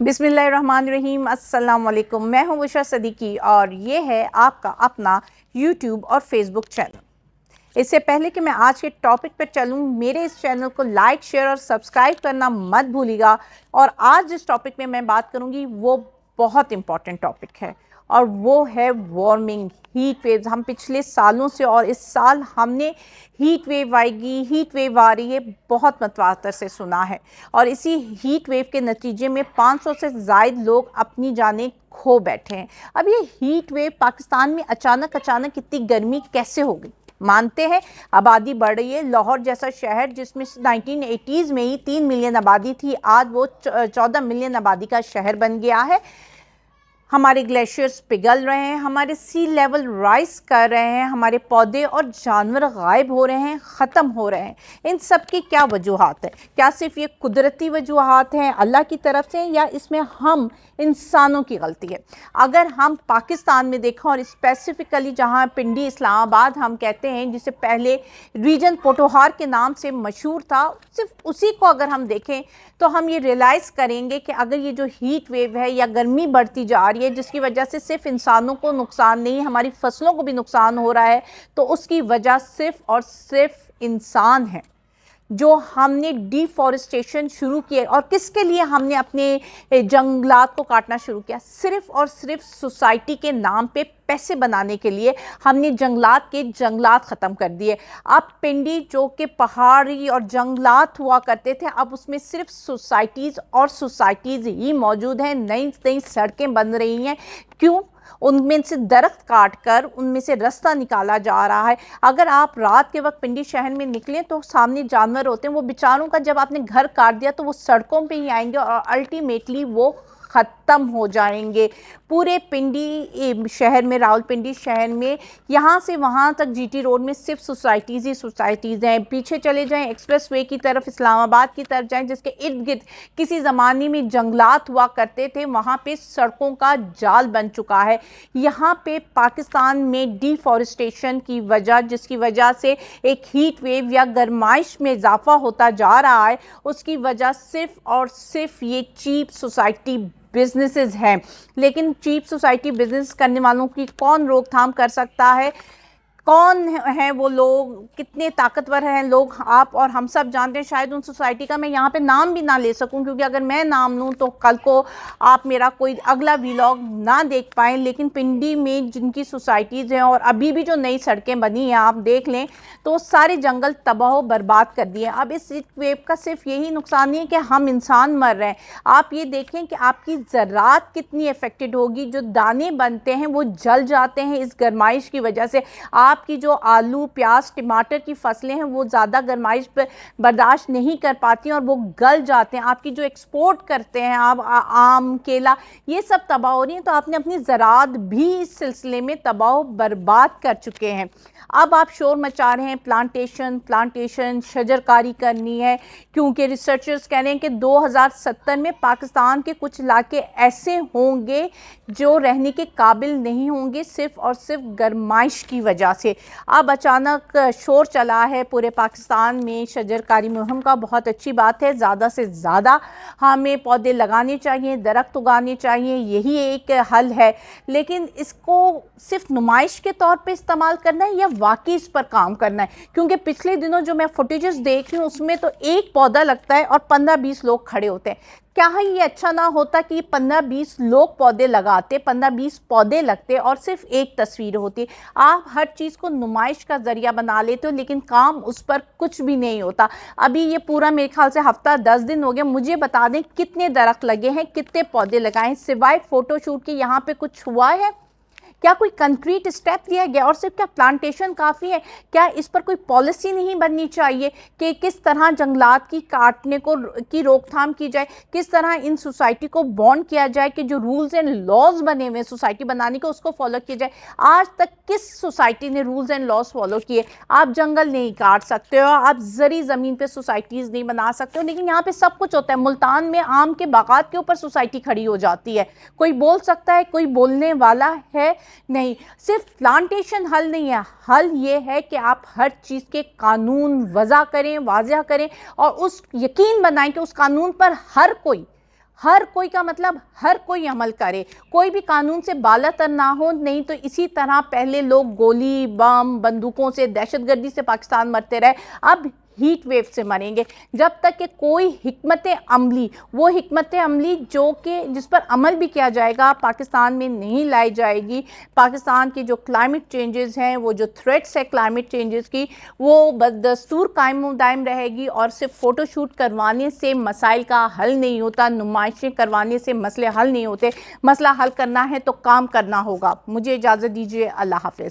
बिस्मिल्लाहिर्रहमानिर्रहीम। अस्सलाम वालेकुम। मैं हूं उषा सदीकी और ये है आपका अपना यूट्यूब और फेसबुक चैनल। इससे पहले कि मैं आज के टॉपिक पर चलूं, मेरे इस चैनल को लाइक, शेयर और सब्सक्राइब करना मत भूलिएगा। और आज जिस टॉपिक में मैं बात करूंगी वो बहुत इम्पॉर्टेंट टॉपिक है और वो है वार्मिंग, हीट वेव्स। हम पिछले सालों से और इस साल हमने हीट वेव आएगी, हीट वेव आ रही है, बहुत मतवातर से सुना है। और इसी हीट वेव के नतीजे में 500 से ज़ायद लोग अपनी जानें खो बैठे हैं। अब ये हीट वेव पाकिस्तान में अचानक इतनी गर्मी कैसे हो गई? मानते हैं आबादी बढ़ रही है। लाहौर जैसा शहर जिसमें 1980s में ही 3 मिलियन आबादी थी, आज वो 14 मिलियन आबादी का शहर बन गया है। हमारे ग्लेशियर्स पिघल रहे हैं, हमारे सी लेवल राइज कर रहे हैं, हमारे पौधे और जानवर गायब हो रहे हैं, ख़त्म हो रहे हैं। इन सब की क्या वजूहात है? क्या सिर्फ ये कुदरती वजूहात हैं अल्लाह की तरफ से, या इसमें हम इंसानों की गलती है? अगर हम पाकिस्तान में देखें और स्पेसिफ़िकली जहां पिंडी इस्लामाबाद हम कहते हैं, जिसे पहले रीजन पोठोहार के नाम से मशहूर था, सिर्फ उसी को अगर हम देखें तो हम ये रियलाइज़ करेंगे कि अगर ये जो हीट वेव है या गर्मी बढ़ती जा रही है जिसकी वजह से सिर्फ इंसानों को नुकसान नहीं, हमारी फसलों को भी नुकसान हो रहा है, तो उसकी वजह सिर्फ और सिर्फ इंसान है। जो हमने डिफॉरेस्टेशन शुरू किया, और किसके लिए हमने अपने जंगलात को काटना शुरू किया? सिर्फ और सिर्फ सोसाइटी के नाम पे पैसे बनाने के लिए हमने जंगलात ख़त्म कर दिए। अब पिंडी जो कि पहाड़ी और जंगलात हुआ करते थे, अब उसमें सिर्फ सोसाइटीज़ ही मौजूद हैं। नई नई सड़कें बन रही हैं। क्यों? उनमें से दरख्त काट कर उनमें से रास्ता निकाला जा रहा है। अगर आप रात के वक्त पिंडी शहर में निकलें तो सामने जानवर होते हैं, वो बेचारों का जब आपने घर काट दिया तो वो सड़कों पे ही आएंगे और अल्टीमेटली वो ख़त्म हो जाएंगे। पूरे पिंडी शहर में, रावलपिंडी शहर में, यहाँ से वहाँ तक जीटी रोड में सिर्फ सोसाइटीज़ हैं। पीछे चले जाएं एक्सप्रेस वे की तरफ, इस्लामाबाद की तरफ जाएं, जिसके इर्द गिर्द किसी ज़माने में जंगलात हुआ करते थे, वहाँ पे सड़कों का जाल बन चुका है। यहाँ पे पाकिस्तान में डिफॉरेस्टेशन की वजह, जिसकी वजह से एक हीट वेव या गर्माइश में इजाफा होता जा रहा है, उसकी वजह सिर्फ और सिर्फ ये चीप सोसाइटी बिजनेसेस हैं। लेकिन चीप सोसाइटी बिजनेस करने वालों की कौन रोकथाम कर सकता है? कौन हैं वो लोग? कितने ताकतवर हैं लोग? आप और हम सब जानते हैं। शायद उन सोसाइटी का मैं यहाँ पे नाम भी ना ले सकूं, क्योंकि अगर मैं नाम लूँ तो कल को आप मेरा कोई अगला व्लॉग ना देख पाएँ। लेकिन पिंडी में जिनकी सोसाइटीज़ हैं और अभी भी जो नई सड़कें बनी हैं आप देख लें तो सारे जंगल तबाह बर्बाद कर दिए। अब इस हीट वेव का सिर्फ यही नुकसान नहीं है कि हम इंसान मर रहे हैं। आप ये देखें कि आपकी ज़रात कितनी अफेक्टेड होगी। जो दाने बनते हैं वो जल जाते हैं इस गर्माइश की वजह से। आपकी जो आलू, प्याज, टमाटर की फसलें हैं वो ज़्यादा गर्माइश पर बर्दाश्त नहीं कर पाती हैं और वो गल जाते हैं। आपकी जो एक्सपोर्ट करते हैं आप आम, केला, ये सब तबाह हो रही हैं। तो आपने अपनी ज़रात भी इस सिलसिले में तबाह बर्बाद कर चुके हैं। अब आप शोर मचा रहे हैं प्लांटेशन, शजरकारी करनी है, क्योंकि रिसर्चर्स कह रहे हैं कि 2070 में पाकिस्तान के कुछ इलाके ऐसे होंगे जो रहने के काबिल नहीं होंगे, सिर्फ और सिर्फ गर्माइश की वजह से। अब अचानक शोर चला है पूरे पाकिस्तान में शजरकारी मुहिम का। बहुत अच्छी बात है, ज़्यादा से ज़्यादा हमें पौधे लगाने चाहिए, दरख्त उगाने चाहिए, यही एक हल है। लेकिन इसको सिर्फ नुमाइश के तौर पे इस्तेमाल करना है या वाकई इस पर काम करना है? क्योंकि पिछले दिनों जो मैं फुटेजेस देख रही हूँ उसमें तो एक पौधा लगता है और 15-20 लोग खड़े होते हैं। क्या है ये अच्छा ना होता कि 15-20 लोग पौधे लगाते, 15-20 पौधे लगते और सिर्फ एक तस्वीर होती? आप हर चीज़ को नुमाइश का ज़रिया बना लेते हो, लेकिन काम उस पर कुछ भी नहीं होता। अभी ये पूरा मेरे ख्याल से हफ्ता 10 दिन हो गया। मुझे बता दें कितने दरख्त लगे हैं, कितने पौधे लगाए, सिवाय फ़ोटोशूट के यहाँ पे कुछ हुआ है? क्या कोई कंक्रीट स्टेप लिया गया? और सिर्फ क्या प्लांटेशन काफ़ी है? क्या इस पर कोई पॉलिसी नहीं बननी चाहिए कि किस तरह जंगलात की काटने को की रोकथाम की जाए? किस तरह इन सोसाइटी को बॉन्ड किया जाए कि जो रूल्स एंड लॉज बने हुए सोसाइटी बनाने के उसको फॉलो किया जाए? आज तक किस सोसाइटी ने रूल्स एंड लॉज फॉलो किए? आप जंगल नहीं काट सकते हो, आप ज़री ज़मीन पर सोसाइटीज़ नहीं बना सकते हो, लेकिन यहाँ पर सब कुछ होता है। मुल्तान में आम के बागात के ऊपर सोसाइटी खड़ी हो जाती है। कोई बोल सकता है? कोई बोलने वाला है? नहीं। सिर्फ प्लांटेशन हल नहीं है, हल ये है कि आप हर चीज़ के कानून वज़ा करें, वाज़ह करें और उस यकीन बनाएं कि उस कानून पर ہر کوئی کا مطلب ہر کوئی عمل کرے، کوئی بھی قانون سے بالاتر نہ ہو، نہیں تو اسی طرح پہلے لوگ گولی بم بندوقوں سے دہشت گردی سے پاکستان مرتے رہے، اب ہیٹ ویو سے مریں گے۔ جب تک کہ کوئی حکمت عملی، وہ حکمت عملی جو کہ جس پر عمل بھی کیا جائے گا، پاکستان میں نہیں لائی جائے گی، پاکستان کی جو کلائمیٹ چینجز ہیں، وہ جو تھریٹس ہے کلائمیٹ چینجز کی، وہ بدستور قائم و دائم رہے گی، اور صرف فوٹو شوٹ کروانے سے مسائل کا حل نہیں ہوتا، نمائشیں کروانے سے مسئلے حل نہیں ہوتے۔ مسئلہ حل کرنا ہے تو کام کرنا ہوگا۔ مجھے اجازت دیجیے، اللہ حافظ۔